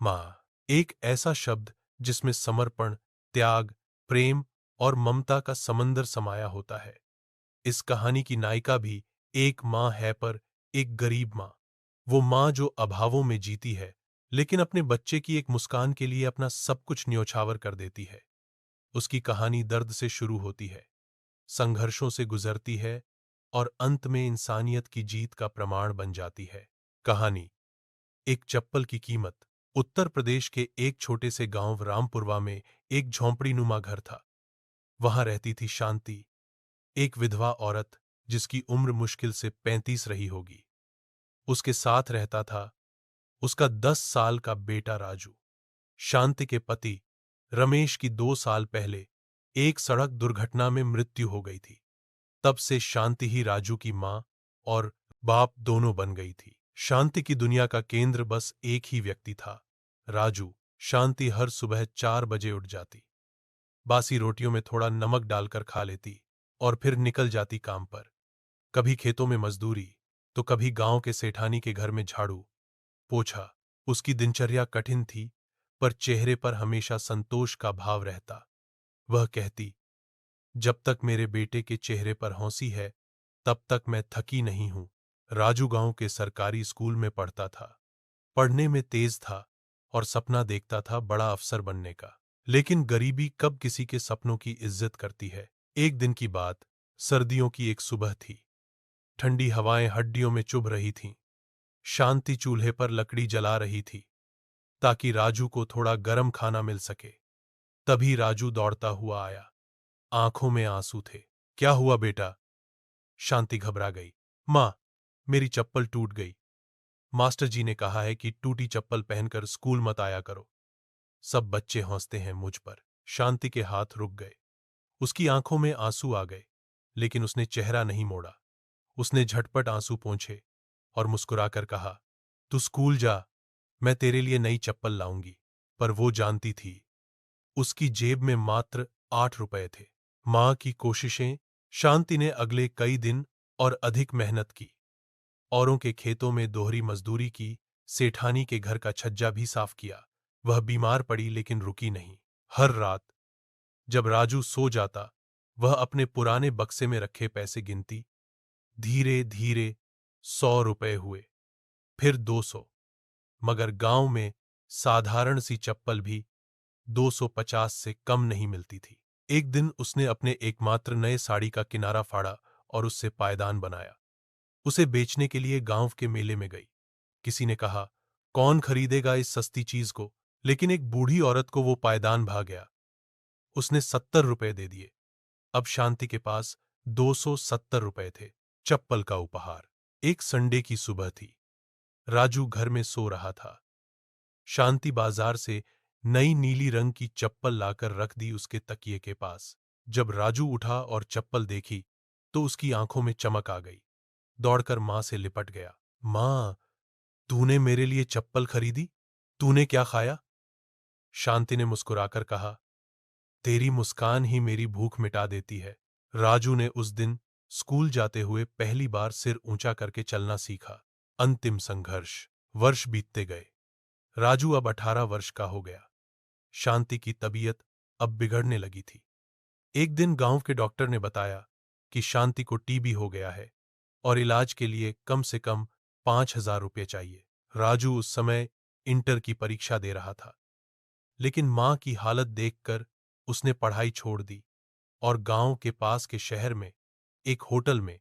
माँ एक ऐसा शब्द जिसमें समर्पण, त्याग, प्रेम और ममता का समंदर समाया होता है। इस कहानी की नायिका भी एक माँ है, पर एक गरीब माँ। वो माँ जो अभावों में जीती है, लेकिन अपने बच्चे की एक मुस्कान के लिए अपना सब कुछ न्योछावर कर देती है। उसकी कहानी दर्द से शुरू होती है, संघर्षों से गुजरती है और अंत में इंसानियत की जीत का प्रमाण बन जाती है। कहानी एक चप्पल की कीमत। उत्तर प्रदेश के एक छोटे से गांव रामपुरवा में एक झोंपड़ी नुमा घर था। वहां रहती थी शांति, एक विधवा औरत जिसकी उम्र मुश्किल से 35 रही होगी। उसके साथ रहता था उसका 10 साल का बेटा राजू। शांति के पति रमेश की 2 साल पहले एक सड़क दुर्घटना में मृत्यु हो गई थी। तब से शांति ही राजू की मां और बाप दोनों बन गई थी। शांति की दुनिया का केंद्र बस एक ही व्यक्ति था, राजू। शांति हर सुबह 4 बजे उठ जाती, बासी रोटियों में थोड़ा नमक डालकर खा लेती और फिर निकल जाती काम पर। कभी खेतों में मजदूरी, तो कभी गांव के सेठानी के घर में झाड़ू पोछा। उसकी दिनचर्या कठिन थी, पर चेहरे पर हमेशा संतोष का भाव रहता। वह कहती, जब तक मेरे बेटे के चेहरे पर हंसी है, तब तक मैं थकी नहीं हूं। राजू गांव के सरकारी स्कूल में पढ़ता था। पढ़ने में तेज था और सपना देखता था बड़ा अफसर बनने का। लेकिन गरीबी कब किसी के सपनों की इज्जत करती है। एक दिन की बात, सर्दियों की एक सुबह थी। ठंडी हवाएं हड्डियों में चुभ रही थीं। शांति चूल्हे पर लकड़ी जला रही थी ताकि राजू को थोड़ा गर्म खाना मिल सके। तभी राजू दौड़ता हुआ आया। आंखों में आंसू थे। क्या हुआ बेटा? शांति घबरा गई। मां, मेरी चप्पल टूट गई। मास्टर जी ने कहा है कि टूटी चप्पल पहनकर स्कूल मत आया करो। सब बच्चे हंसते हैं मुझ पर। शांति के हाथ रुक गए। उसकी आंखों में आंसू आ गए, लेकिन उसने चेहरा नहीं मोड़ा। उसने झटपट आंसू पोंछे और मुस्कुराकर कहा, तू स्कूल जा, मैं तेरे लिए नई चप्पल लाऊंगी। पर वो जानती थी, उसकी जेब में मात्र 8 रुपए थे। मां की कोशिशें। शांति ने अगले कई दिन और अधिक मेहनत की। औरों के खेतों में दोहरी मजदूरी की, सेठानी के घर का छज्जा भी साफ किया। वह बीमार पड़ी लेकिन रुकी नहीं। हर रात जब राजू सो जाता, वह अपने पुराने बक्से में रखे पैसे गिनती। धीरे धीरे 100 रुपए हुए, फिर 200। मगर गांव में साधारण सी चप्पल भी 250 से कम नहीं मिलती थी। एक दिन उसने अपने एकमात्र नए साड़ी का किनारा फाड़ा और उससे पायदान बनाया। उसे बेचने के लिए गांव के मेले में गई। किसी ने कहा, कौन खरीदेगा इस सस्ती चीज को? लेकिन एक बूढ़ी औरत को वो पायदान भा गया। उसने 70 रुपए दे दिए। अब शांति के पास 270 रुपए थे। चप्पल का उपहार। एक संडे की सुबह थी। राजू घर में सो रहा था। शांति बाजार से नई नीली रंग की चप्पल लाकर रख दी उसके तकिए के पास। जब राजू उठा और चप्पल देखी, तो उसकी आंखों में चमक आ गई। दौड़कर मां से लिपट गया। मां, तूने मेरे लिए चप्पल खरीदी? तूने क्या खाया? शांति ने मुस्कुराकर कहा, तेरी मुस्कान ही मेरी भूख मिटा देती है। राजू ने उस दिन स्कूल जाते हुए पहली बार सिर ऊंचा करके चलना सीखा। अंतिम संघर्ष। वर्ष बीतते गए। राजू अब 18 वर्ष का हो गया। शांति की तबीयत अब बिगड़ने लगी थी। एक दिन गांव के डॉक्टर ने बताया कि शांति को टीबी हो गया है और इलाज के लिए कम से कम 5,000 रुपये चाहिए। राजू उस समय इंटर की परीक्षा दे रहा था, लेकिन मां की हालत देखकर उसने पढ़ाई छोड़ दी और गांव के पास के शहर में एक होटल में